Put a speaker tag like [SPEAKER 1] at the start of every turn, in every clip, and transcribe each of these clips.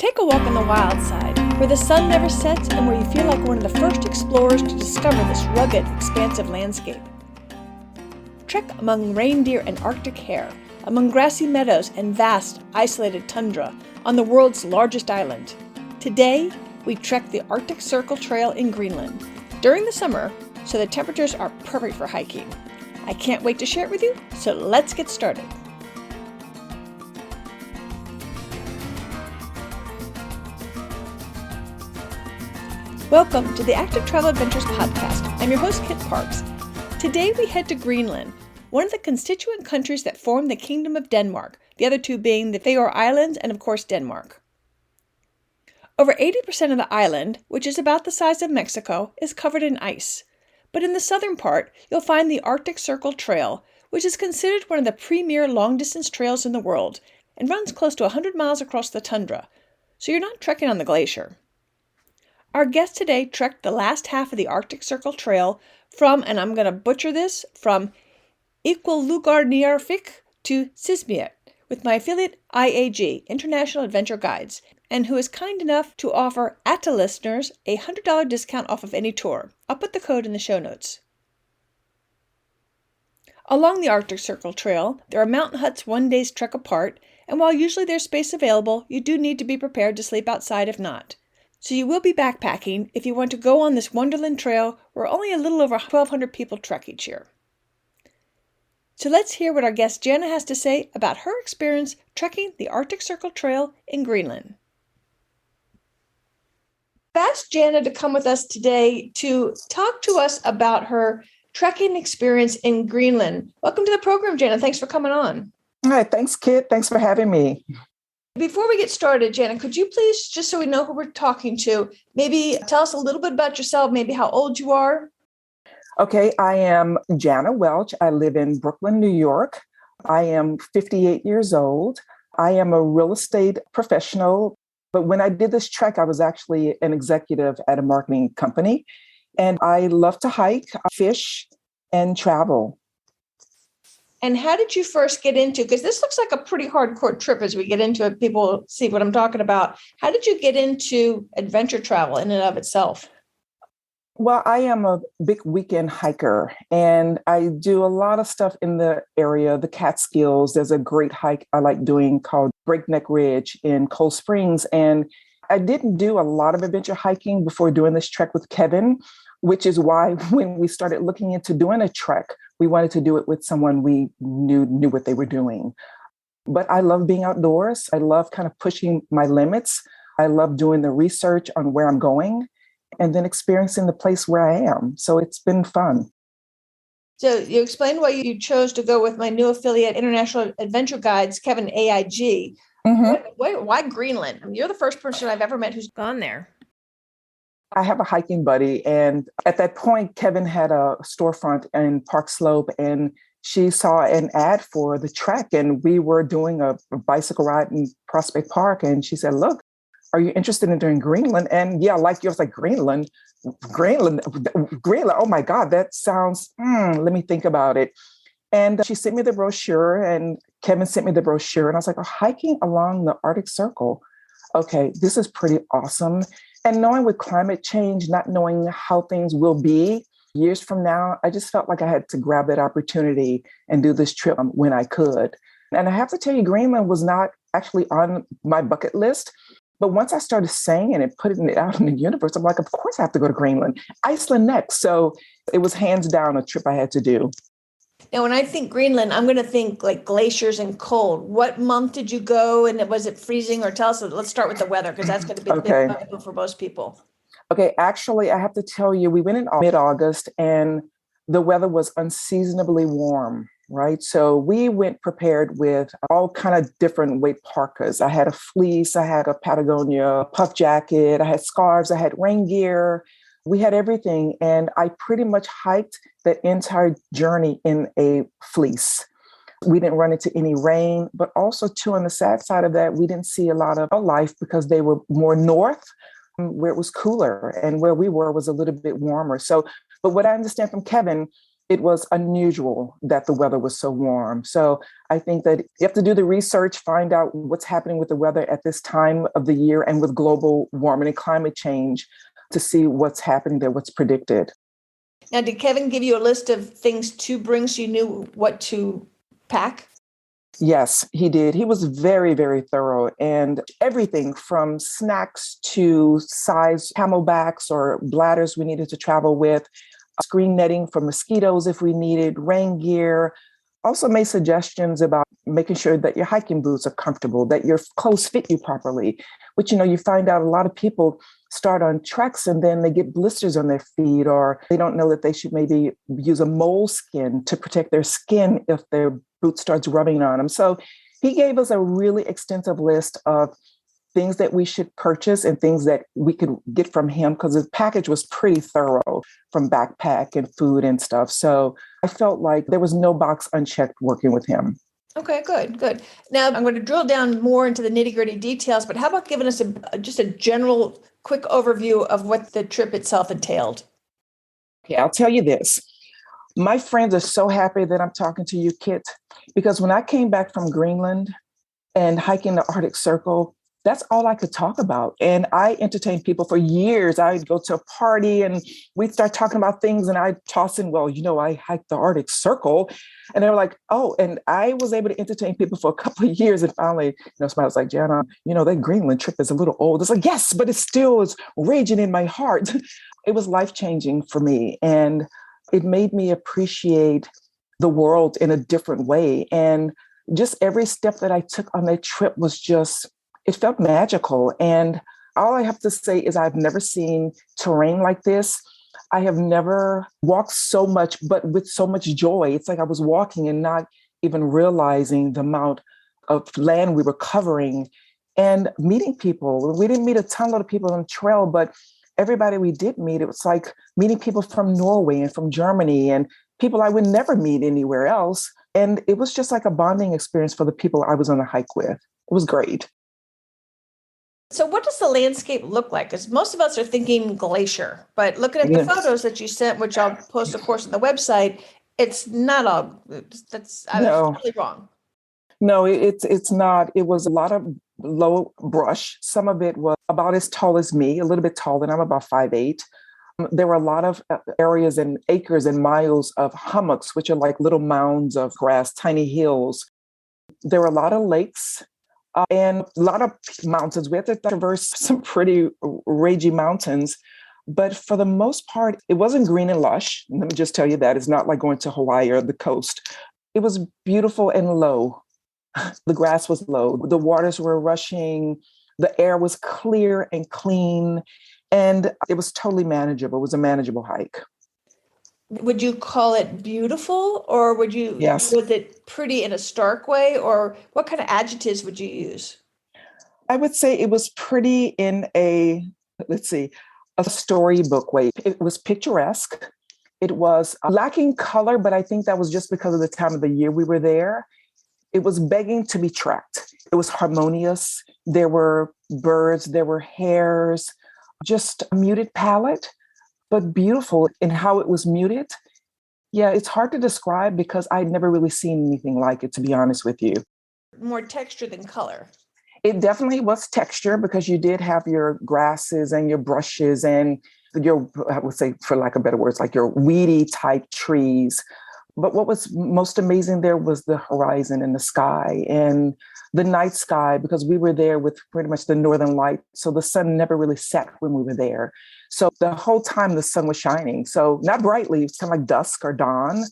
[SPEAKER 1] Take a walk on the wild side, where the sun never sets and where you feel like one of the first explorers to discover this rugged, expansive landscape. Trek among reindeer and Arctic hare, among grassy meadows and vast, isolated tundra on the world's largest island. Today, we trek the Arctic Circle Trail in Greenland during the summer, so the temperatures are perfect for hiking. I can't wait to share it with you, so let's get started. Welcome to the Active Travel Adventures podcast. I'm your host, Kit Parks. Today we head to Greenland, one of the constituent countries that form the Kingdom of Denmark, the other two being the Faroe Islands and, of course, Denmark. Over 80% of the island, which is about the size of Mexico, is covered in ice. But in the southern part, you'll find the Arctic Circle Trail, which is considered one of the premier long-distance trails in the world and runs close to 100 miles across the tundra, so you're not trekking on the glacier. Our guest today trekked the last half of the Arctic Circle Trail from, and I'm going to butcher this, from Iqalugarnirfik to Sisinuit with my affiliate IAG, International Adventure Guides, and who is kind enough to offer ATA listeners a $100 discount off of any tour. I'll put the code in the show notes. Along the Arctic Circle Trail, there are mountain huts one day's trek apart, and while usually there's space available, you do need to be prepared to sleep outside if not. So you will be backpacking if you want to go on this Wonderland Trail where only a little over 1,200 people trek each year. So let's hear what our guest Jana has to say about her experience trekking the Arctic Circle Trail in Greenland. I've asked Jana to come with us today to talk to us about her trekking experience in Greenland. Welcome to the program, Jana. Thanks for coming on.
[SPEAKER 2] All right. Thanks, Kit. Thanks for having me.
[SPEAKER 1] Before we get started, Jana, could you please, just so we know who we're talking to, maybe tell us a little bit about yourself, maybe how old you are?
[SPEAKER 2] Okay, I am Jana Welch. I live in Brooklyn, New York. I am 58 years old. I am a real estate professional. But when I did this trek, I was actually an executive at a marketing company. And I love to hike, fish, and travel.
[SPEAKER 1] And how did you first get into, because this looks like a pretty hardcore trip as we get into it, people see what I'm talking about. How did you get into adventure travel in and of itself?
[SPEAKER 2] Well, I am a big weekend hiker, and I do a lot of stuff in the area, the Catskills. There's a great hike I like doing called Breakneck Ridge in Cold Springs. And I didn't do a lot of adventure hiking before doing this trek with Kevin, which is why when we started looking into doing a trek, we wanted to do it with someone we knew what they were doing. But I love being outdoors. I love kind of pushing my limits. I love doing the research on where I'm going and then experiencing the place where I am. So it's been fun.
[SPEAKER 1] So you explained why you chose to go with my new affiliate, International Adventure Guides, Kevin, AIG. Mm-hmm. Why Greenland? I mean, you're the first person I've ever met who's gone there.
[SPEAKER 2] I have a hiking buddy. And at that point, Kevin had a storefront in Park Slope, and she saw an ad for the trek. And we were doing a bicycle ride in Prospect Park. And she said, look, are you interested in doing Greenland? And yeah, like yours, like Greenland. Oh my God, that sounds, let me think about it. And she sent me the brochure, and Kevin sent me the brochure. And I was like, hiking along the Arctic Circle. Okay, this is pretty awesome. And knowing with climate change, not knowing how things will be years from now, I just felt like I had to grab that opportunity and do this trip when I could. And I have to tell you, Greenland was not actually on my bucket list. But once I started saying it and putting it out in the universe, I'm like, of course I have to go to Greenland. Iceland next. So it was hands down a trip I had to do.
[SPEAKER 1] Now, when I think Greenland, I'm going to think like glaciers and cold. What month did you go? And was it freezing? Or tell us, let's start with the weather, because that's going to be the big bugaboo for most people.
[SPEAKER 2] Okay, actually, I have to tell you, we went in mid-August and the weather was unseasonably warm, right? So we went prepared with all kind of different weight parkas. I had a fleece, I had a Patagonia puff jacket, I had scarves, I had rain gear. We had everything. And I pretty much hiked the entire journey in a fleece. We didn't run into any rain, but also too, on the sad side of that, we didn't see a lot of life because they were more north where it was cooler, and where we were was a little bit warmer. So, but what I understand from Kevin, it was unusual that the weather was so warm. So I think that you have to do the research, find out what's happening with the weather at this time of the year and with global warming and climate change to see what's happening there, what's predicted.
[SPEAKER 1] Now, did Kevin give you a list of things to bring so you knew what to pack?
[SPEAKER 2] Yes, he did. He was very, very thorough, and everything from snacks to size camelbacks or bladders we needed to travel with, screen netting for mosquitoes if we needed, rain gear. Also made suggestions about making sure that your hiking boots are comfortable, that your clothes fit you properly, which, you find out a lot of people start on treks and then they get blisters on their feet, or they don't know that they should maybe use a moleskin to protect their skin if their boot starts rubbing on them. So he gave us a really extensive list of things that we should purchase and things that we could get from him, because his package was pretty thorough from backpack and food and stuff. So I felt like there was no box unchecked working with him.
[SPEAKER 1] Okay, good. Now I'm going to drill down more into the nitty-gritty details, but how about giving us just a general quick overview of what the trip itself entailed?
[SPEAKER 2] Okay, I'll tell you this. My friends are so happy that I'm talking to you, Kit, because when I came back from Greenland and hiking the Arctic Circle, that's all I could talk about. And I entertained people for years. I'd go to a party and we'd start talking about things and I'd toss in, well, I hiked the Arctic Circle. And they were like, oh, and I was able to entertain people for a couple of years. And finally, somebody was like, Jana, that Greenland trip is a little old. It's like, yes, but it still is raging in my heart. It was life-changing for me. And it made me appreciate the world in a different way. And just every step that I took on that trip was it felt magical. And all I have to say is I've never seen terrain like this. I have never walked so much, but with so much joy. It's like I was walking and not even realizing the amount of land we were covering and meeting people. We didn't meet a ton of people on the trail, but everybody we did meet, it was like meeting people from Norway and from Germany and people I would never meet anywhere else. And it was just like a bonding experience for the people I was on the hike with. It was great.
[SPEAKER 1] So what does the landscape look like? Because most of us are thinking glacier, but looking at the photos that you sent, which I'll post, of course, on the website, it's not all, I was totally wrong.
[SPEAKER 2] No, it's not. It was a lot of low brush. Some of it was about as tall as me, a little bit taller than I'm about 5'8". There were a lot of areas and acres and miles of hummocks, which are like little mounds of grass, tiny hills. There were a lot of lakes. And a lot of mountains. We had to traverse some pretty ragey mountains. But for the most part, it wasn't green and lush. Let me just tell you that. It's not like going to Hawaii or the coast. It was beautiful and low. The grass was low. The waters were rushing. The air was clear and clean. And it was totally manageable. It was a manageable hike.
[SPEAKER 1] Would you call it beautiful, or
[SPEAKER 2] Yes.
[SPEAKER 1] Was it pretty in a stark way, or what kind of adjectives would you use?
[SPEAKER 2] I would say it was pretty in a storybook way. It was picturesque. It was lacking color, but I think that was just because of the time of the year we were there. It was begging to be tracked. It was harmonious. There were birds, there were hares, just a muted palette, but beautiful in how it was muted. Yeah, it's hard to describe because I'd never really seen anything like it, to be honest with you.
[SPEAKER 1] More texture than color.
[SPEAKER 2] It definitely was texture because you did have your grasses and your brushes and your, I would say, for lack of better words, like your weedy type trees. But what was most amazing there was the horizon and the sky and the night sky, because we were there with pretty much the northern light. So the sun never really set when we were there. So the whole time the sun was shining. So not brightly, it's kind of like dusk or dawn,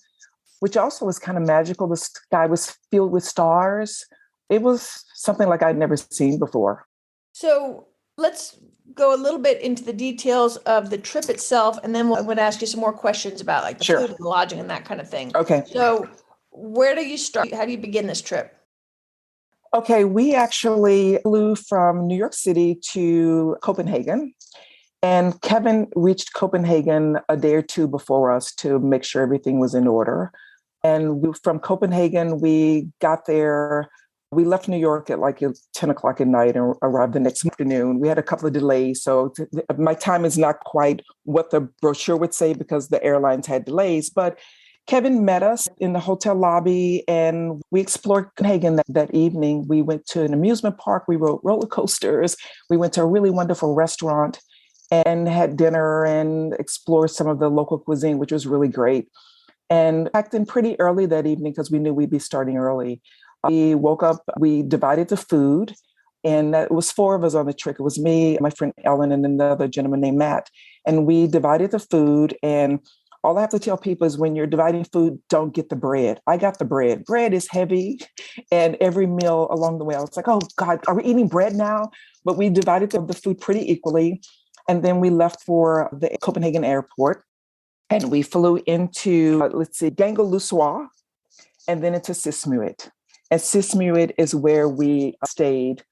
[SPEAKER 2] which also was kind of magical. The sky was filled with stars. It was something like I'd never seen before.
[SPEAKER 1] So let's go a little bit into the details of the trip itself, and then I'm going to ask you some more questions about like the food and lodging and that kind of thing.
[SPEAKER 2] Okay.
[SPEAKER 1] So where do you start? How do you begin this trip?
[SPEAKER 2] Okay, we actually flew from New York City to Copenhagen, and Kevin reached Copenhagen a day or two before us to make sure everything was in order. And from Copenhagen, we got there. We left New York at like 10 o'clock at night and arrived the next afternoon. We had a couple of delays. So my time is not quite what the brochure would say because the airlines had delays, but Kevin met us in the hotel lobby and we explored Copenhagen that evening. We went to an amusement park. We rode roller coasters. We went to a really wonderful restaurant and had dinner and explored some of the local cuisine, which was really great. And packed in pretty early that evening because we knew we'd be starting early. We woke up, we divided the food, and it was four of us on the trip. It was me, my friend Ellen, and another gentleman named Matt. And we divided the food. And all I have to tell people is when you're dividing food, don't get the bread. I got the bread. Bread is heavy. And every meal along the way, I was like, oh God, are we eating bread now? But we divided the food pretty equally. And then we left for the Copenhagen airport. And we flew into, Gango-Lussoir, and then into Sisinuit. And Sisinuit is where we stayed.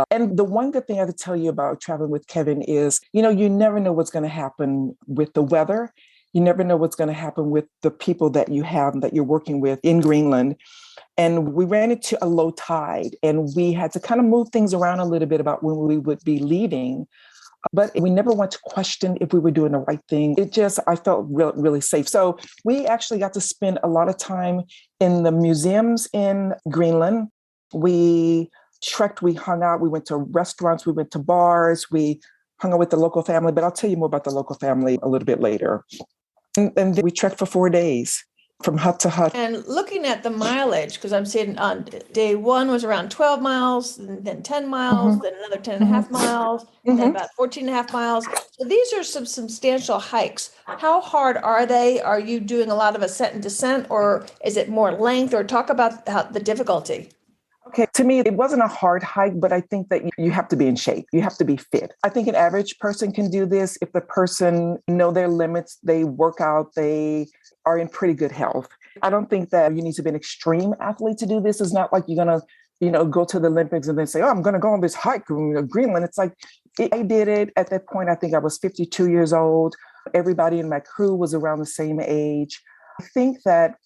[SPEAKER 2] And the one good thing I have to tell you about traveling with Kevin is, you never know what's going to happen with the weather. You never know what's going to happen with the people that you have, that you're working with in Greenland. And we ran into a low tide and we had to kind of move things around a little bit about when we would be leaving. But we never went to question if we were doing the right thing. I felt really safe. So we actually got to spend a lot of time in the museums in Greenland. We trekked, we hung out, we went to restaurants, we went to bars, we hung out with the local family, but I'll tell you more about the local family a little bit later. And then we trekked for 4 days from hut to hut.
[SPEAKER 1] And looking at the mileage, because I'm seeing on day one was around 12 miles, and then 10 miles, then another 10 and a half miles, and then about 14 and a half miles. So these are some substantial hikes. How hard are they? Are you doing a lot of ascent and descent, or is it more length? Or talk about the difficulty.
[SPEAKER 2] Okay, to me, it wasn't a hard hike, but I think that you have to be in shape. You have to be fit. I think an average person can do this if the person know their limits, they work out, they are in pretty good health. I don't think that you need to be an extreme athlete to do this. It's not like you're going to, go to the Olympics and then say, oh, I'm going to go on this hike in Greenland. It's like, I did it at that point. I think I was 52 years old. Everybody in my crew was around the same age. I think that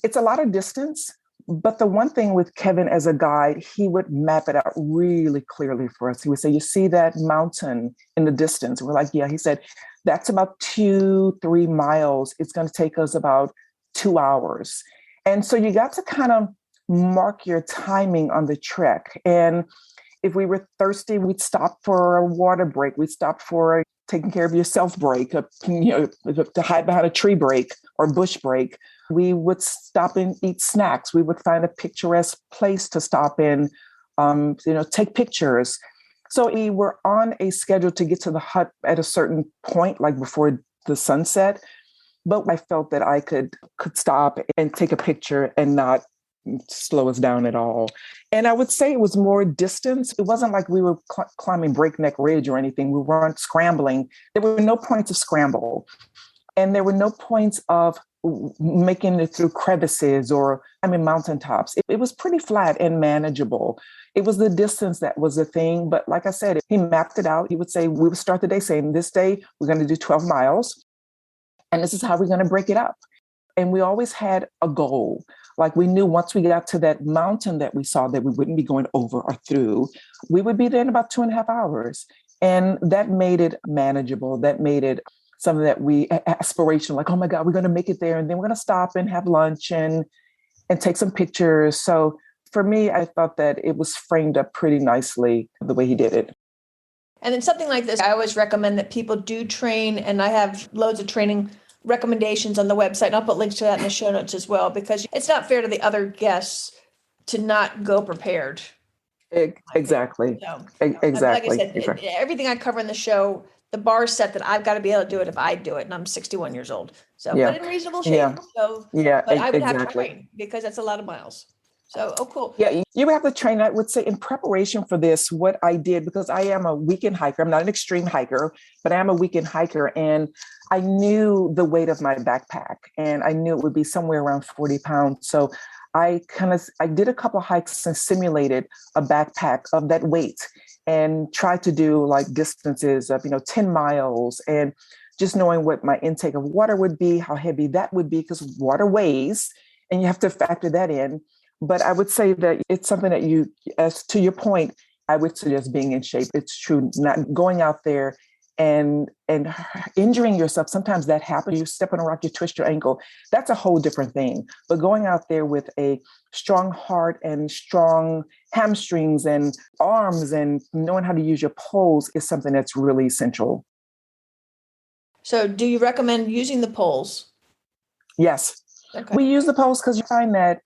[SPEAKER 2] it's a lot of distance. But the one thing with Kevin as a guide, he would map it out really clearly for us. He would say, you see that mountain in the distance? We're like, yeah. He said, that's about 2-3 miles. It's going to take us about 2 hours. And so you got to kind of mark your timing on the trek. And if we were thirsty, we'd stop for a water break. We'd stop for a taking care of yourself break, to hide behind a tree break or bush break. We would stop and eat snacks. We would find a picturesque place to stop in, take pictures. So we were on a schedule to get to the hut at a certain point, like before the sunset. But I felt that I could stop and take a picture and not slow us down at all. And I would say it was more distance. It wasn't like we were climbing Breakneck Ridge or anything. We weren't scrambling. There were no points of scramble. And there were no points of making it through crevices or mountaintops. It was pretty flat and manageable. It was the distance that was the thing. But like I said, he mapped it out. He would say, we would start the day saying, this day, we're going to do 12 miles. And this is how we're going to break it up. And we always had a goal. Like we knew once we got to that mountain that we saw that we wouldn't be going over or through, we would be there in about 2.5 hours. And that made it manageable. That made it something that we aspirational, like, oh my God, we're going to make it there. And then we're going to stop and have lunch and take some pictures. So for me, I thought that it was framed up pretty nicely the way he did it.
[SPEAKER 1] And in something like this, I always recommend that people do train. And I have loads of training recommendations on the website. And I'll put links to that in the show notes as well, because it's not fair to the other guests to not go prepared.
[SPEAKER 2] Exactly.
[SPEAKER 1] So,
[SPEAKER 2] exactly.
[SPEAKER 1] Like I said, everything I cover in the show, the bar set that I've got to be able to do it if I do it. And I'm 61 years old. So,
[SPEAKER 2] yeah.
[SPEAKER 1] but in reasonable shape.
[SPEAKER 2] Yeah.
[SPEAKER 1] So,
[SPEAKER 2] yeah,
[SPEAKER 1] but I would
[SPEAKER 2] exactly.
[SPEAKER 1] have to train because that's a lot of miles. So, oh, cool.
[SPEAKER 2] Yeah, you would have to train. I would say in preparation for this, what I did, because I am a weekend hiker, I'm not an extreme hiker, but I am a weekend hiker. And I knew the weight of my backpack and I knew it would be somewhere around 40 pounds. So I did a couple of hikes and simulated a backpack of that weight and tried to do like distances of, 10 miles and just knowing what my intake of water would be, how heavy that would be, because water weighs and you have to factor that in. But I would say that it's something that you, as to your point, I would suggest being in shape. It's true, not going out there and injuring yourself. Sometimes that happens. You step on a rock, you twist your ankle. That's a whole different thing. But going out there with a strong heart and strong hamstrings and arms and knowing how to use your poles is something that's really essential.
[SPEAKER 1] So do you recommend using the poles?
[SPEAKER 2] Yes.
[SPEAKER 1] Okay.
[SPEAKER 2] We use the poles because you find that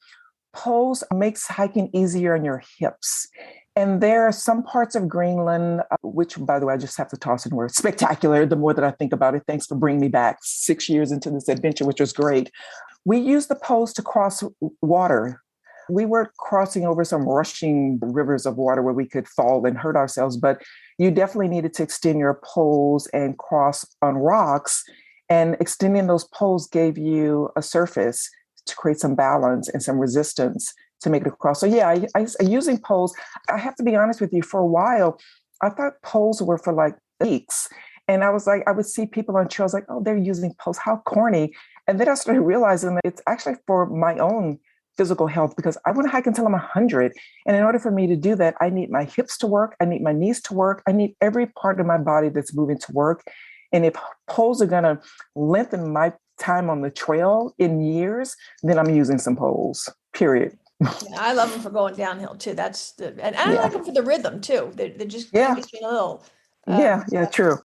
[SPEAKER 2] poles makes hiking easier on your hips. And there are some parts of Greenland, which, by the way, I just have to toss in word spectacular. The more that I think about it, thanks for bringing me back 6 years into this adventure, which was great. We used the poles to cross water. We were crossing over some rushing rivers of water where we could fall and hurt ourselves, but you definitely needed to extend your poles and cross on rocks. And extending those poles gave you a surface to create some balance and some resistance to make it across. So yeah, I using poles. I have to be honest with you, for a while, I thought poles were for like geeks. And I was like, I would see people on trails like, oh, they're using poles. How corny. And then I started realizing that it's actually for my own physical health because I want to hike until I'm 100. And in order for me to do that, I need my hips to work. I need my knees to work. I need every part of my body that's moving to work. And if poles are going to lengthen my time on the trail in years, then I'm using some poles, period.
[SPEAKER 1] Yeah, I love them for going downhill too. And I
[SPEAKER 2] Yeah.
[SPEAKER 1] like them for the rhythm too. They just
[SPEAKER 2] Yeah.
[SPEAKER 1] get you a little.
[SPEAKER 2] Yeah, true.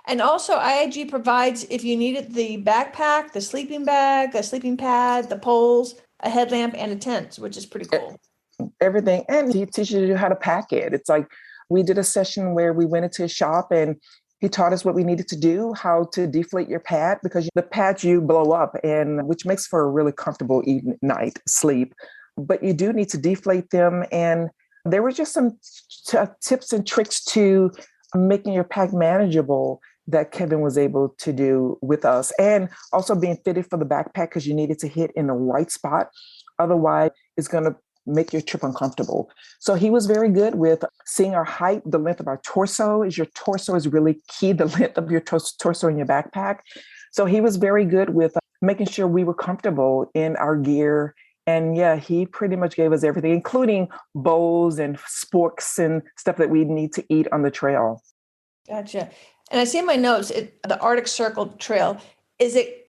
[SPEAKER 1] And also IAG provides, if you needed, the backpack, the sleeping bag, a sleeping pad, the poles, a headlamp, and a tent, which is pretty cool.
[SPEAKER 2] Everything. And he teaches you how to pack it. It's like we did a session where we went into a shop and he taught us what we needed to do, how to deflate your pad, because the pads you blow up, and which makes for a really comfortable night sleep. But you do need to deflate them. And there were just some tips and tricks to making your pack manageable that Kevin was able to do with us. And also being fitted for the backpack because you needed to hit in the right spot. Otherwise, it's going to make your trip uncomfortable. So he was very good with seeing our height, the length of our torso. Your torso is really key, the length of your torso in your backpack. So he was very good with making sure we were comfortable in our gear. And yeah, he pretty much gave us everything, including bowls and sporks and stuff that we need to eat on the trail.
[SPEAKER 1] Gotcha. And I see in my notes, the Arctic Circle Trail, is it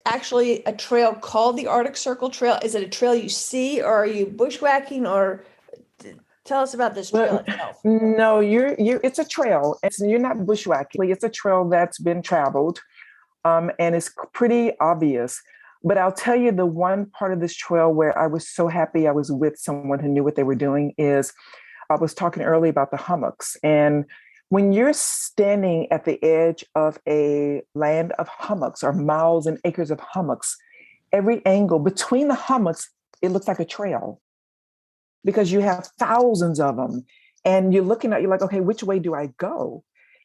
[SPEAKER 1] actually a trail called the Arctic Circle Trail? Is it a trail you see, or are you bushwhacking, or tell us about this trail itself?
[SPEAKER 2] No, it's a trail. You're not bushwhacking. It's a trail that's been traveled, and it's pretty obvious. But I'll tell you the one part of this trail where I was so happy I was with someone who knew what they were doing is I was talking earlier about the hummocks. And when you're standing at the edge of a land of hummocks or miles and acres of hummocks, every angle between the hummocks, it looks like a trail because you have thousands of them. And you're like, okay, which way do I go?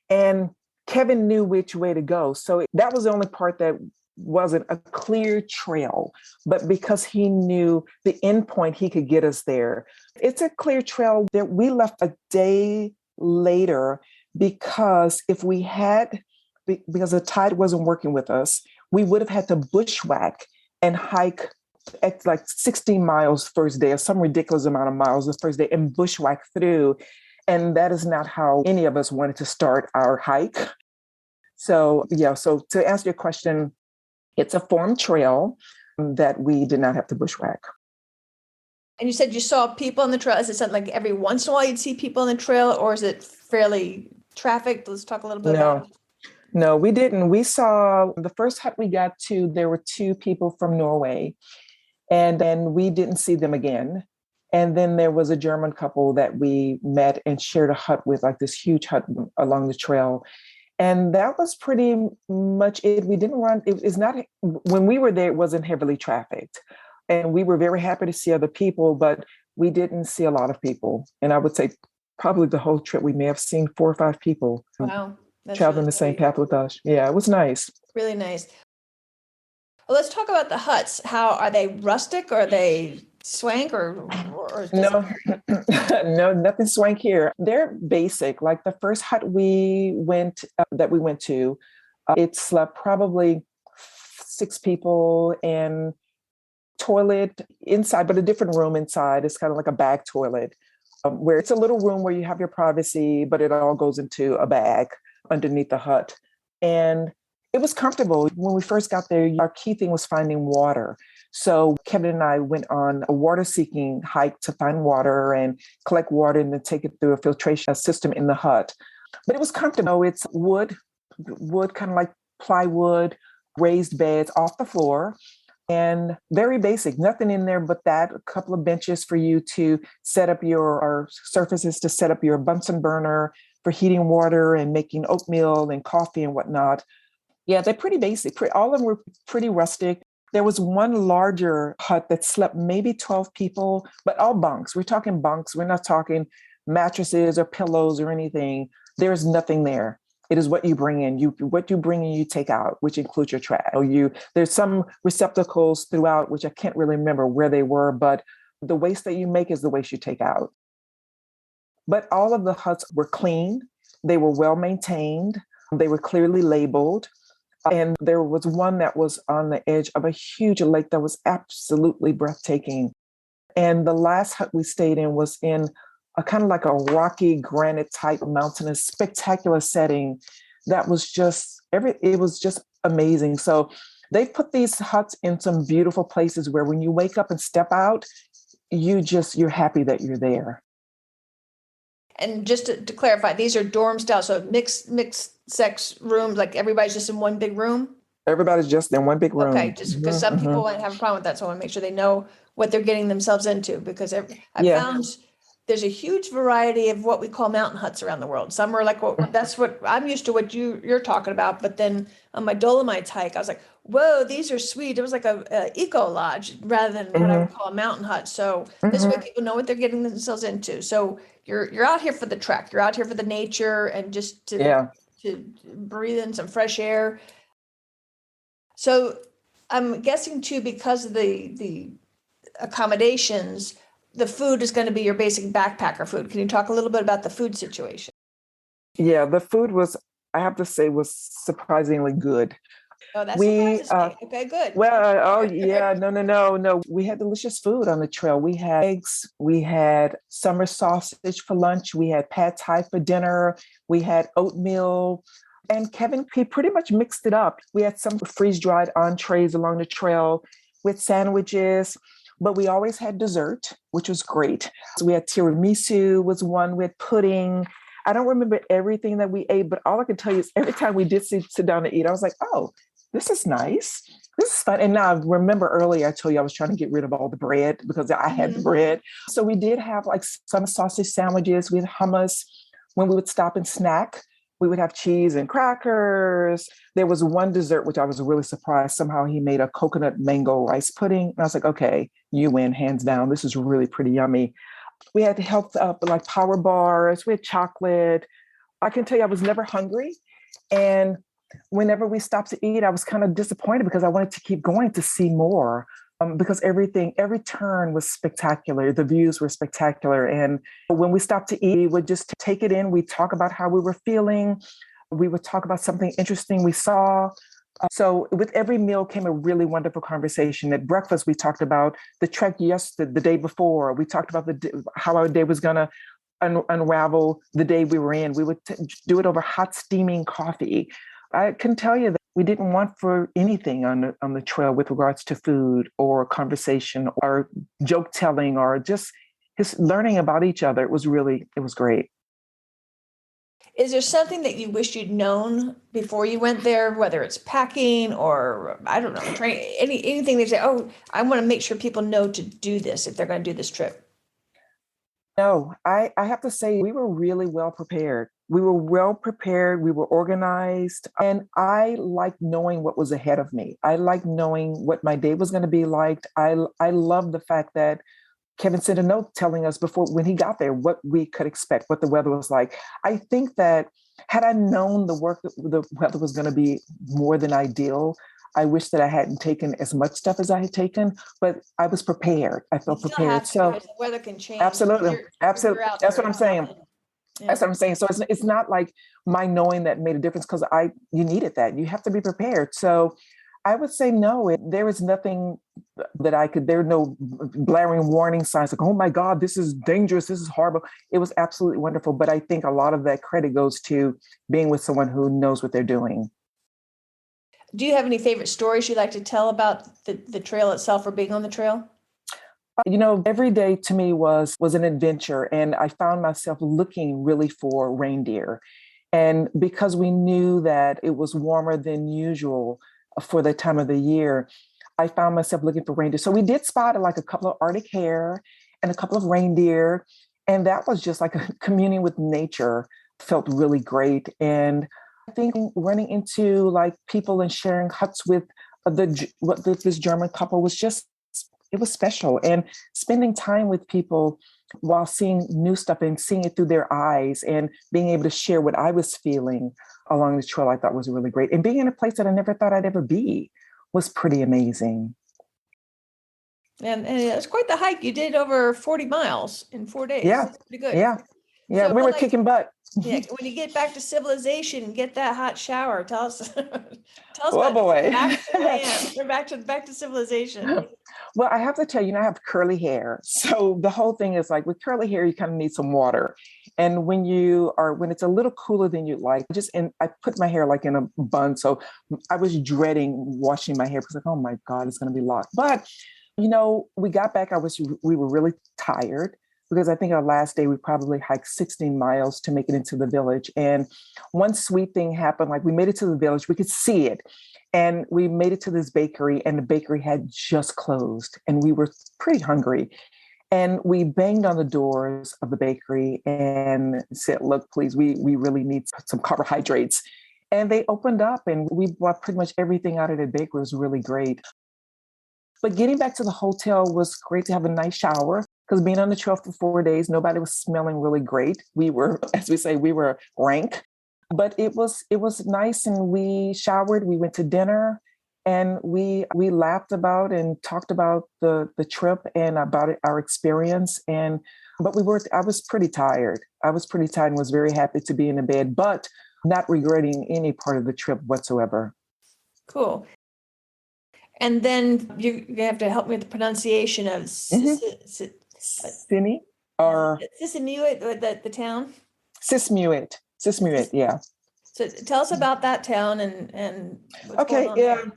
[SPEAKER 2] And Kevin knew which way to go. So that was the only part that wasn't a clear trail, but because he knew the end point, he could get us there. It's a clear trail that we left a day later because because the tide wasn't working with us, we would have had to bushwhack and hike at like 16 miles first day or some ridiculous amount of miles the first day and bushwhack through. And that is not how any of us wanted to start our hike. So so to answer your question, it's a formed trail that we did not have to bushwhack.
[SPEAKER 1] And you said you saw people on the trail. Is it something like every once in a while you'd see people on the trail, or is it fairly trafficked? Let's talk a little bit about it.
[SPEAKER 2] No, we didn't. We saw the first hut we got to, there were 2 people from Norway, and then we didn't see them again. And then there was a German couple that we met and shared a hut with, like this huge hut along the trail. And that was pretty much it. We didn't run. It's not, when we were there, it wasn't heavily trafficked. And we were very happy to see other people, but we didn't see a lot of people. And I would say probably the whole trip, we may have seen 4 or 5 people.
[SPEAKER 1] Wow.
[SPEAKER 2] Traveling the same path with us. Yeah, it was nice.
[SPEAKER 1] Really nice. Well, let's talk about the huts. How are they? Rustic? Or are they swank? Or
[SPEAKER 2] no, no, nothing swank here. They're basic. Like the first hut we went to, it slept probably 6 people and toilet inside, but a different room inside. It's kind of like a bag toilet, where it's a little room where you have your privacy, but it all goes into a bag. underneath the hut. And it was comfortable. When we first got there, our key thing was finding water. So Kevin and I went on a water seeking hike to find water and collect water and then take it through a filtration system in the hut. But it was comfortable. It's wood, kind of like plywood, raised beds off the floor, and very basic, nothing in there but that, a couple of benches for you to set up or surfaces to set up your Bunsen burner for heating water and making oatmeal and coffee and whatnot. Yeah, they're pretty basic. All of them were pretty rustic. There was one larger hut that slept maybe 12 people, but all bunks. We're talking bunks. We're not talking mattresses or pillows or anything. There's nothing there. It is what you bring in. What you bring in, you take out, which includes your trash. There's some receptacles throughout, which I can't really remember where they were, but the waste that you make is the waste you take out. But all of the huts were clean. They were well maintained. They were clearly labeled. And there was one that was on the edge of a huge lake that was absolutely breathtaking. And the last hut we stayed in was in a kind of like a rocky granite type mountainous, spectacular setting that was it was just amazing. So they put these huts in some beautiful places where when you wake up and step out, you're happy that you're there.
[SPEAKER 1] And just to clarify, these are dorm style, so mixed sex rooms, like everybody's just in one big room?
[SPEAKER 2] Everybody's just in one big room.
[SPEAKER 1] Okay, just because some people might have a problem with that, so I want to make sure they know what they're getting themselves into, because I found there's a huge variety of what we call mountain huts around the world. Some are like, that's what I'm used to, what you're talking about. But then on my Dolomites hike, I was like, whoa, these are sweet. It was like a eco lodge rather than what I would call a mountain hut. So this way people know what they're getting themselves into. So you're out here for the trek. You're out here for the nature and just to breathe in some fresh air. So I'm guessing too, because of the accommodations, the food is going to be your basic backpacker food. Can you talk a little bit about the food situation?
[SPEAKER 2] Yeah, the food was surprisingly good.
[SPEAKER 1] Oh, that surprises me. Okay, good.
[SPEAKER 2] Well, no. We had delicious food on the trail. We had eggs, we had summer sausage for lunch, we had pad thai for dinner, we had oatmeal. And Kevin, he pretty much mixed it up. We had some freeze-dried entrees along the trail with sandwiches, but we always had dessert, which was great. So we had tiramisu was one, with pudding. I don't remember everything that we ate, but all I can tell you is every time we did sit down to eat, I was like, oh, this is nice. This is fun. And now I remember earlier, I told you I was trying to get rid of all the bread because I had the bread. So we did have like some sausage sandwiches with hummus. When we would stop and snack, we would have cheese and crackers. There was one dessert, which I was really surprised. Somehow he made a coconut mango rice pudding. And I was like, okay, you win, hands down. This is really pretty yummy. We had health like power bars. We had chocolate. I can tell you I was never hungry. And whenever we stopped to eat, I was kind of disappointed because I wanted to keep going to see more. Because every turn was spectacular. The views were spectacular. And when we stopped to eat, we would just take it in. We'd talk about how we were feeling. We would talk about something interesting we saw. So with every meal came a really wonderful conversation. At breakfast, we talked about the trek the day before. We talked about how our day was going to unravel the day we were in. We would do it over hot, steaming coffee. I can tell you that we didn't want for anything on the trail with regards to food or conversation or joke telling or just learning about each other. It was great.
[SPEAKER 1] Is there something that you wish you'd known before you went there, whether it's packing or, I don't know, anything they say, oh, I want to make sure people know to do this if they're going to do this trip?
[SPEAKER 2] No, I have to say we were really well prepared. We were well prepared. We were organized. And I liked knowing what was ahead of me. I liked knowing what my day was going to be like. I love the fact that Kevin sent a note telling us before when he got there what we could expect, what the weather was like. I think that had I known the weather was going to be more than ideal, I wish that I hadn't taken as much stuff as I had taken, but I was prepared. I felt prepared. So
[SPEAKER 1] the weather can change.
[SPEAKER 2] Absolutely. That's what I'm saying.
[SPEAKER 1] Yeah.
[SPEAKER 2] That's what I'm saying. So it's not like my knowing that made a difference because you needed that. You have to be prepared. So I would say no. There is nothing that there are no blaring warning signs like, oh my God, this is dangerous. This is horrible. It was absolutely wonderful. But I think a lot of that credit goes to being with someone who knows what they're doing.
[SPEAKER 1] Do you have any favorite stories you'd like to tell about the trail itself or being on the trail?
[SPEAKER 2] Every day to me was an adventure, and I found myself looking really for reindeer. And because we knew that it was warmer than usual for the time of the year, I found myself looking for reindeer. So we did spot like a couple of Arctic hare and a couple of reindeer. And that was just like a communing with nature, felt really great. And I think running into like people and sharing huts with this German couple was just, it was special. And spending time with people while seeing new stuff and seeing it through their eyes and being able to share what I was feeling along the trail, I thought was really great. And being in a place that I never thought I'd ever be was pretty amazing.
[SPEAKER 1] And it's quite the hike. You did over 40 miles in 4 days.
[SPEAKER 2] Yeah.
[SPEAKER 1] That's pretty good.
[SPEAKER 2] Yeah. Yeah.
[SPEAKER 1] So,
[SPEAKER 2] we were kicking butt.
[SPEAKER 1] Yeah, when you get back to civilization, get that hot shower. Tell us
[SPEAKER 2] Oh
[SPEAKER 1] about
[SPEAKER 2] boy.
[SPEAKER 1] back to land. We're back to civilization.
[SPEAKER 2] Well, I have to tell you, I have curly hair. So the whole thing is like with curly hair, you kind of need some water. And when it's a little cooler than you'd like, I put my hair like in a bun. So I was dreading washing my hair because like, oh my God, it's going to be locked. But, we got back, we were really tired because I think our last day, we probably hiked 16 miles to make it into the village. And one sweet thing happened, like we made it to the village, we could see it. And we made it to this bakery and the bakery had just closed and we were pretty hungry. And we banged on the doors of the bakery and said, look, please, we really need some carbohydrates. And they opened up and we bought pretty much everything out of the bakery. It was really great. But getting back to the hotel was great to have a nice shower because being on the trail for 4 days, nobody was smelling really great. We were, as we say, we were rank. But it was nice, and we showered. We went to dinner, and we laughed about and talked about the trip and about our experience. But I was pretty tired. I was pretty tired and was very happy to be in the bed, but not regretting any part of the trip whatsoever.
[SPEAKER 1] Cool. And then you have to help me with the pronunciation of
[SPEAKER 2] Sisinuit or
[SPEAKER 1] Sisinuit, the town.
[SPEAKER 2] Sisinuit, yeah.
[SPEAKER 1] So tell us about that town and what's
[SPEAKER 2] okay,
[SPEAKER 1] going on
[SPEAKER 2] yeah.
[SPEAKER 1] there.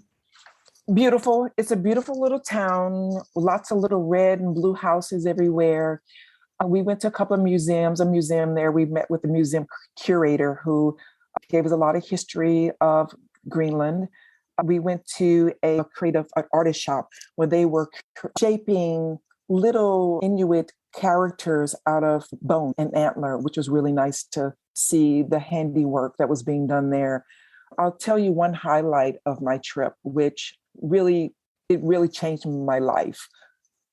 [SPEAKER 2] Beautiful. It's a beautiful little town, lots of little red and blue houses everywhere. We went to a couple of museums, a museum there. We met with the museum curator who gave us a lot of history of Greenland. We went to a creative artist shop where they were shaping little Inuit characters out of bone and antler, which was really nice to see the handiwork that was being done there. I'll tell you one highlight of my trip, which really changed my life.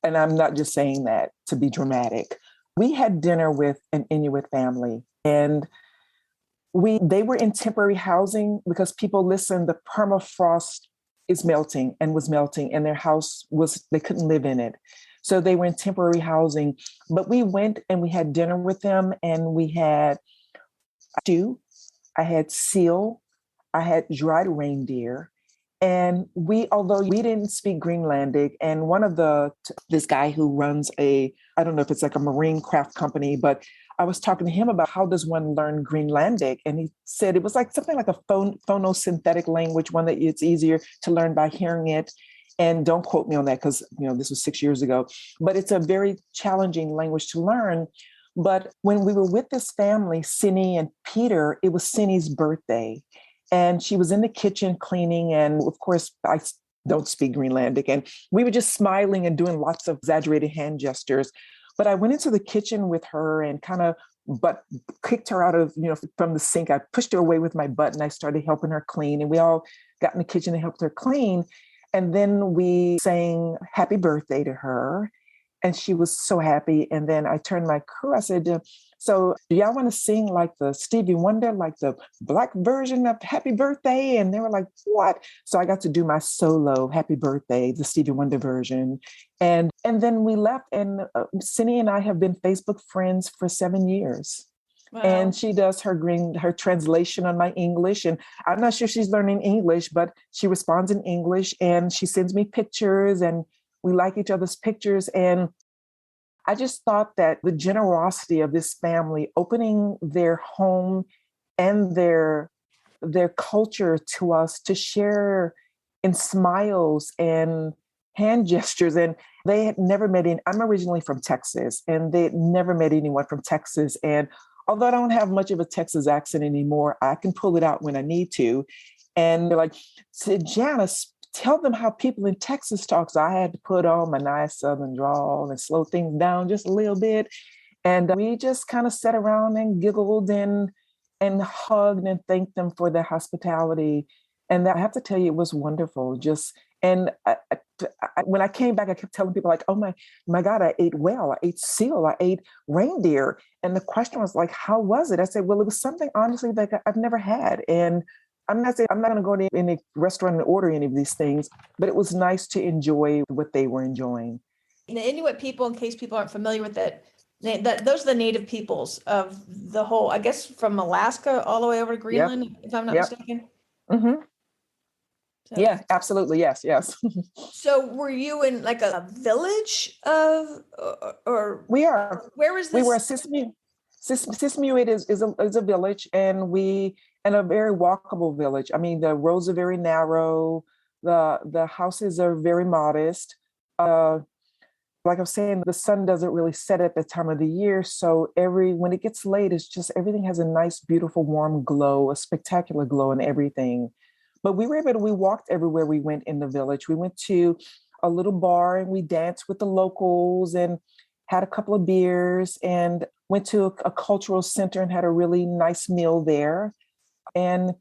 [SPEAKER 2] And I'm not just saying that to be dramatic. We had dinner with an Inuit family, and they were in temporary housing because people listened, the permafrost is melting and was melting, and their house they couldn't live in it. So they were in temporary housing. But we went and we had dinner with them, and we had stew, I had seal, I had dried reindeer. And although we didn't speak Greenlandic, and one of this guy who runs I don't know if it's like a marine craft company, but I was talking to him about how does one learn Greenlandic? And he said it was like something like a phonosynthetic language, one that it's easier to learn by hearing it. And don't quote me on that because, this was 6 years ago, but it's a very challenging language to learn. But when we were with this family, Cindy and Peter, it was Cindy's birthday. And she was in the kitchen cleaning. And of course, I don't speak Greenlandic. And we were just smiling and doing lots of exaggerated hand gestures. But I went into the kitchen with her and kind of kicked her out of, from the sink. I pushed her away with my butt and I started helping her clean. And we all got in the kitchen and helped her clean. And then we sang happy birthday to her. And she was so happy. And then I turned my crew. I said, so do y'all want to sing like the Stevie Wonder, like the Black version of Happy Birthday? And they were like, what? So I got to do my solo Happy Birthday, the Stevie Wonder version. And then we left. And Cindy and I have been Facebook friends for 7 years.
[SPEAKER 1] Wow.
[SPEAKER 2] And she does her translation on my English. And I'm not sure she's learning English, but she responds in English and she sends me pictures and we like each other's pictures. And I just thought that the generosity of this family opening their home and their culture to us to share in smiles and hand gestures. And they had never met any, I'm originally from Texas, and they had never met anyone from Texas. And although I don't have much of a Texas accent anymore, I can pull it out when I need to. And they're like, Janice, tell them how people in Texas talk. So I had to put on my nice Southern drawl and slow things down just a little bit. And we just kind of sat around and giggled and hugged and thanked them for their hospitality. And I have to tell you, it was wonderful. Just and when I came back, I kept telling people like, "Oh my God, I ate whale, I ate seal, I ate reindeer." And the question was like, "How was it?" I said, "Well, it was something honestly that I've never had." And I'm not saying I'm not going to go to any restaurant and order any of these things, but it was nice to enjoy what they were enjoying.
[SPEAKER 1] The Inuit people, in case people aren't familiar with it, those are the native peoples of the whole, I guess, from Alaska all the way over to
[SPEAKER 2] Yep.
[SPEAKER 1] Greenland, if I'm not
[SPEAKER 2] Yep.
[SPEAKER 1] mistaken.
[SPEAKER 2] Mm-hmm.
[SPEAKER 1] So,
[SPEAKER 2] Yeah, absolutely. Yes. Yes.
[SPEAKER 1] so were you in like a village of, or
[SPEAKER 2] We are.
[SPEAKER 1] where was
[SPEAKER 2] We were
[SPEAKER 1] this?
[SPEAKER 2] at Sisinuit. Sisinuit is a village, and a very walkable village. I mean, the roads are very narrow. The houses are very modest. Like I was saying, the sun doesn't really set at the time of the year, so when it gets late, it's just everything has a nice, beautiful, warm glow, a spectacular glow, and everything. But we walked everywhere we went in the village. We went to a little bar and we danced with the locals and had a couple of beers and went to a cultural center and had a really nice meal there. And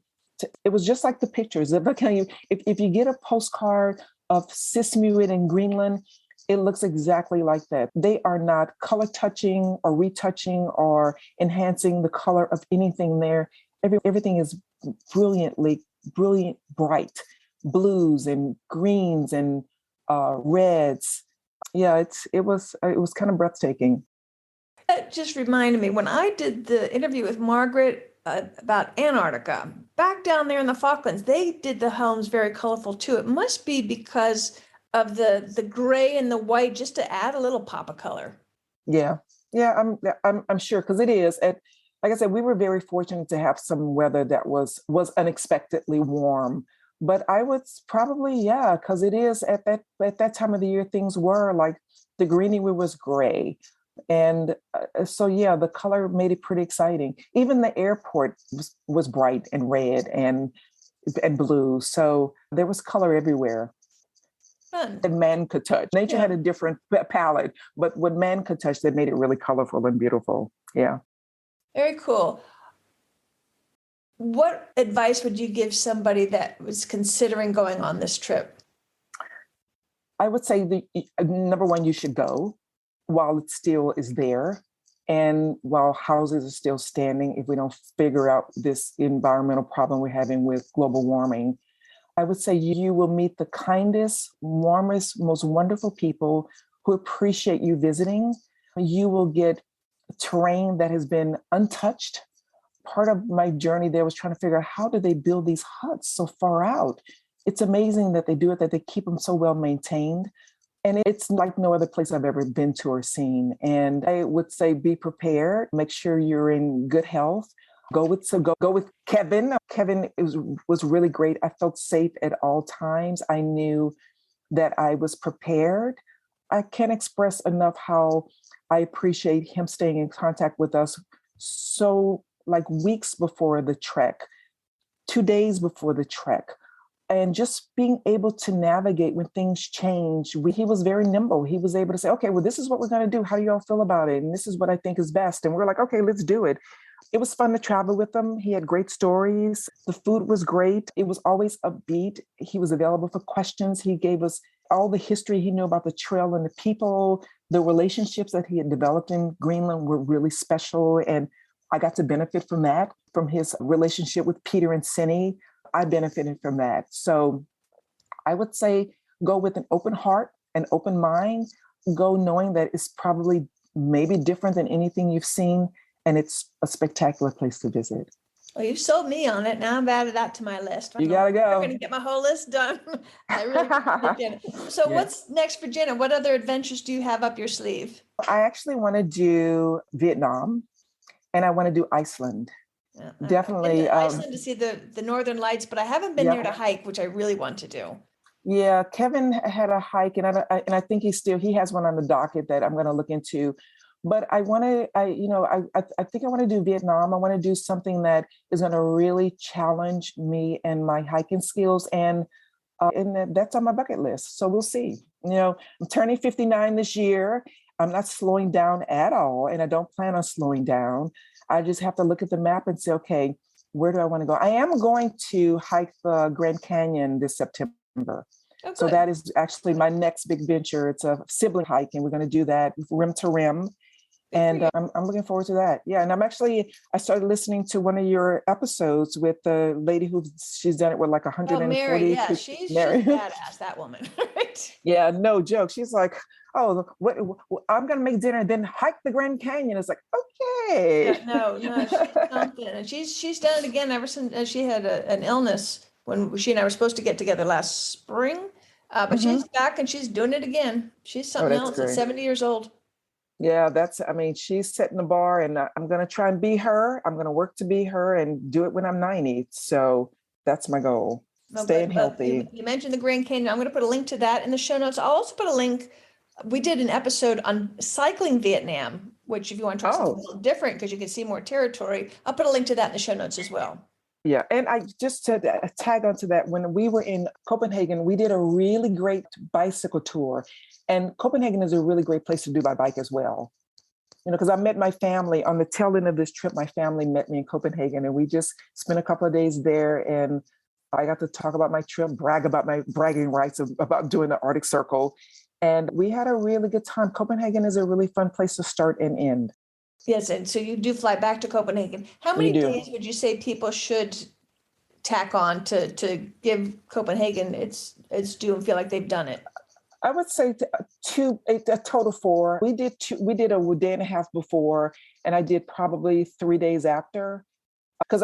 [SPEAKER 2] it was just like the pictures. If you get a postcard of Sismuit in Greenland, it looks exactly like that. They are not color touching or retouching or enhancing the color of anything there. Everything is brilliant, bright blues and greens and reds. Yeah, it was kind of breathtaking.
[SPEAKER 1] That just reminded me when I did the interview with Margaret about Antarctica, back down there in the Falklands, they did the homes very colorful too. It must be because of the gray and the white, just to add a little pop of color.
[SPEAKER 2] Yeah, yeah, I'm sure because it is. And like I said, we were very fortunate to have some weather that was unexpectedly warm. But I would probably, yeah, because it is at that time of the year, things were like the greenery was gray. And so, yeah, the color made it pretty exciting. Even the airport was bright and red and blue. So there was color everywhere
[SPEAKER 1] Fun.
[SPEAKER 2] that man could touch. Nature
[SPEAKER 1] Yeah.
[SPEAKER 2] had a different palette, but what man could touch, that made it really colorful and beautiful. Yeah.
[SPEAKER 1] Very cool. What advice would you give somebody that was considering going on this trip?
[SPEAKER 2] I would say the number one, you should go while it still is there and while houses are still standing, if we don't figure out this environmental problem we're having with global warming. I would say you will meet the kindest, warmest, most wonderful people who appreciate you visiting. You will get terrain that has been untouched. Part of my journey there was trying to figure out how do they build these huts so far out. It's amazing that they do it, that they keep them so well maintained. And it's like no other place I've ever been to or seen. And I would say be prepared, make sure you're in good health. Go with Kevin. Kevin was really great. I felt safe at all times. I knew that I was prepared. I can't express enough how I appreciate him staying in contact with us so like weeks before the trek, 2 days before the trek, and just being able to navigate when things change. He was very nimble. He was able to say, okay, well, this is what we're going to do. How do you all feel about it? And this is what I think is best. And we're like, okay, let's do it. It was fun to travel with him. He had great stories. The food was great. It was always upbeat. He was available for questions. He gave us all the history he knew about the trail and the people. The relationships that he had developed in Greenland were really special. And I got to benefit from that, from his relationship with Peter and Cindy. I benefited from that. So I would say go with an open heart, an open mind, go knowing that it's probably maybe different than anything you've seen and it's a spectacular place to visit.
[SPEAKER 1] Well, you've sold me on it. Now I've added that to my list.
[SPEAKER 2] You gotta
[SPEAKER 1] I'm going
[SPEAKER 2] go.
[SPEAKER 1] to get my whole list done. I really appreciate it, Jenna. So
[SPEAKER 2] Yeah.
[SPEAKER 1] what's next for Jenna? What other adventures do you have up your sleeve?
[SPEAKER 2] I actually want to do Vietnam and I want to do Iceland.
[SPEAKER 1] Yeah, I've been
[SPEAKER 2] Definitely.
[SPEAKER 1] to Iceland to see the Northern Lights, but I haven't been there
[SPEAKER 2] Yeah.
[SPEAKER 1] to hike, which I really want to do.
[SPEAKER 2] Yeah. Kevin had a hike and I think he has one on the docket that I'm going to look into. But I want to, I think I want to do Vietnam. I want to do something that is going to really challenge me and my hiking skills. And that's on my bucket list. So we'll see. I'm turning 59 this year. I'm not slowing down at all. And I don't plan on slowing down. I just have to look at the map and say, okay, where do I want to go? I am going to hike the Grand Canyon this September.
[SPEAKER 1] Oh,
[SPEAKER 2] So
[SPEAKER 1] good.
[SPEAKER 2] that is actually my next big venture. It's a sibling hike, and we're going to do that rim to rim. And I'm looking forward to that. Yeah. And I started listening to one of your episodes with the lady she's done it with like 140.
[SPEAKER 1] Mary. Yeah, she's badass, that woman. Right?
[SPEAKER 2] Yeah, no joke. She's like, oh, what I'm going to make dinner, then hike the Grand Canyon. It's like, okay.
[SPEAKER 1] Yeah, no, she's something. And she's done it again ever since she had an illness when she and I were supposed to get together last spring. But she's back and she's doing it again. She's something else at 70 years old.
[SPEAKER 2] Yeah, she's setting the bar, and I'm going to try and be her. I'm going to work to be her and do it when I'm 90. So that's my goal. Staying healthy.
[SPEAKER 1] You mentioned the Grand Canyon. I'm going to put a link to that in the show notes. I'll also put a link. We did an episode on cycling Vietnam, which if you want to try something a little different because you can see more territory, I'll put a link to that in the show notes as well.
[SPEAKER 2] Yeah. And I just to tag onto that, when we were in Copenhagen, we did a really great bicycle tour. And Copenhagen is a really great place to do by bike as well. Because I met my family on the tail end of this trip. My family met me in Copenhagen, and we just spent a couple of days there. And I got to talk about my trip, brag about my bragging rights about doing the Arctic Circle. And we had a really good time. Copenhagen is a really fun place to start and end.
[SPEAKER 1] Yes, and so you do fly back to Copenhagen. How many days would you say people should tack on to give Copenhagen its due and feel like they've done it?
[SPEAKER 2] I would say a total 4. We did a day and a half before, and I did probably 3 days after. Because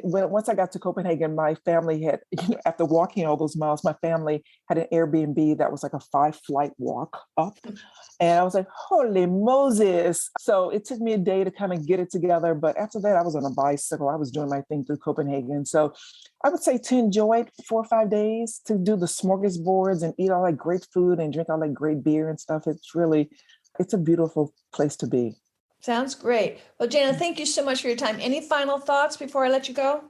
[SPEAKER 2] once I got to Copenhagen, my family had, after walking all those miles, my family had an Airbnb that was like a 5-flight walk up. And I was like, holy Moses. So it took me a day to kind of get it together. But after that, I was on a bicycle. I was doing my thing through Copenhagen. So I would say to enjoy it 4 or 5 days, to do the smorgasbords and eat all that great food and drink all that great beer and stuff. It's a beautiful place to be.
[SPEAKER 1] Sounds great. Well, Jana, thank you so much for your time. Any final thoughts before I let you go?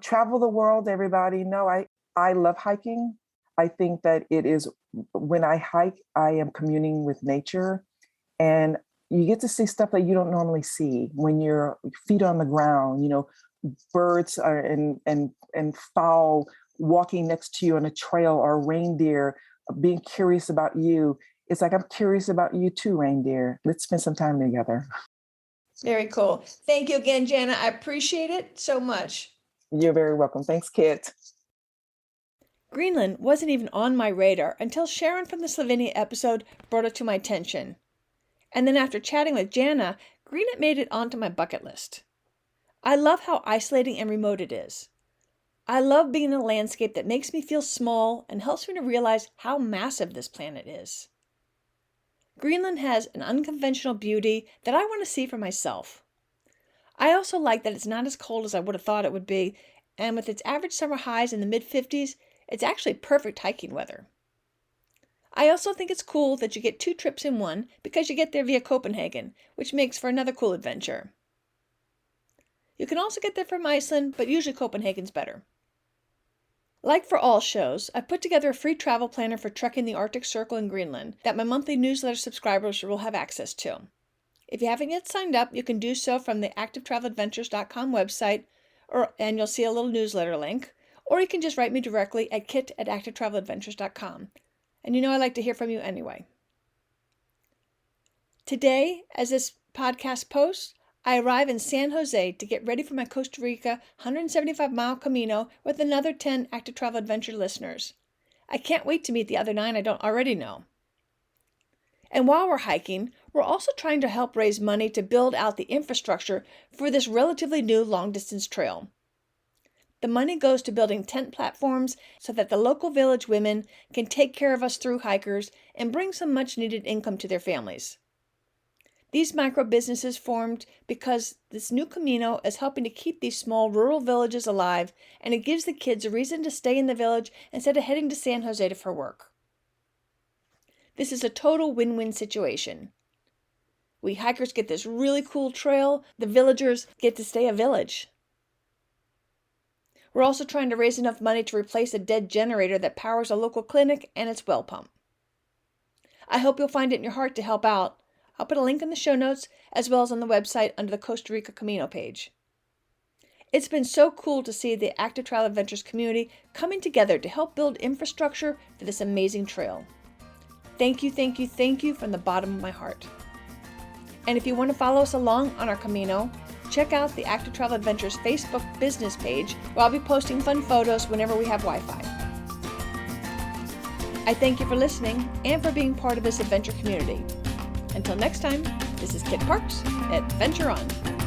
[SPEAKER 2] Travel the world, everybody. No, I love hiking. I think that it is, when I hike, I am communing with nature, and you get to see stuff that you don't normally see when your feet on the ground, birds are and fowl walking next to you on a trail, or reindeer being curious about you. It's like, I'm curious about you too, reindeer. Let's spend some time together.
[SPEAKER 1] Very cool. Thank you again, Jana. I appreciate it so much.
[SPEAKER 2] You're very welcome. Thanks, Kit.
[SPEAKER 1] Greenland wasn't even on my radar until Sharon from the Slovenia episode brought it to my attention. And then after chatting with Jana, Greenland made it onto my bucket list. I love how isolating and remote it is. I love being in a landscape that makes me feel small and helps me to realize how massive this planet is. Greenland has an unconventional beauty that I want to see for myself. I also like that it's not as cold as I would have thought it would be, and with its average summer highs in the mid-50s, it's actually perfect hiking weather. I also think it's cool that you get 2 trips in one because you get there via Copenhagen, which makes for another cool adventure. You can also get there from Iceland, but usually Copenhagen's better. Like for all shows, I've put together a free travel planner for trekking the Arctic Circle in Greenland that my monthly newsletter subscribers will have access to. If you haven't yet signed up, you can do so from the activetraveladventures.com website, and you'll see a little newsletter link, or you can just write me directly at kit@activetraveladventures.com. And I like to hear from you anyway. Today, as this podcast posts, I arrive in San Jose to get ready for my Costa Rica 175-mile CAMINO with another 10 Active Travel Adventure listeners. I can't wait to meet the other 9 I don't already know. And while we're hiking, We're also trying to help raise money to build out the infrastructure for this relatively new long-distance trail. The money goes to building tent platforms so that the local village women can take care of us through hikers and bring some much-needed income to their families. These micro-businesses formed because this new CAMINO is helping to keep these small rural villages alive, and it gives the kids a reason to stay in the village instead of heading to San Jose for work. This is a total win-win situation. We hikers get this really cool trail. The villagers get to stay a village. We're also trying to raise enough money to replace a dead generator that powers a local clinic and its well pump. I hope you'll find it in your heart to help out. I'll put a link in the show notes as well as on the website under the Costa Rica CAMINO page. It's been so cool to see the Active Travel Adventures community coming together to help build infrastructure for this amazing trail. Thank you, thank you, thank you from the bottom of my heart. And if you want to follow us along on our CAMINO, check out the Active Travel Adventures Facebook business page, where I'll be posting fun photos whenever we have Wi-Fi. I thank you for listening and for being part of this adventure community. Until next time, this is Kit Parks. Adventure on!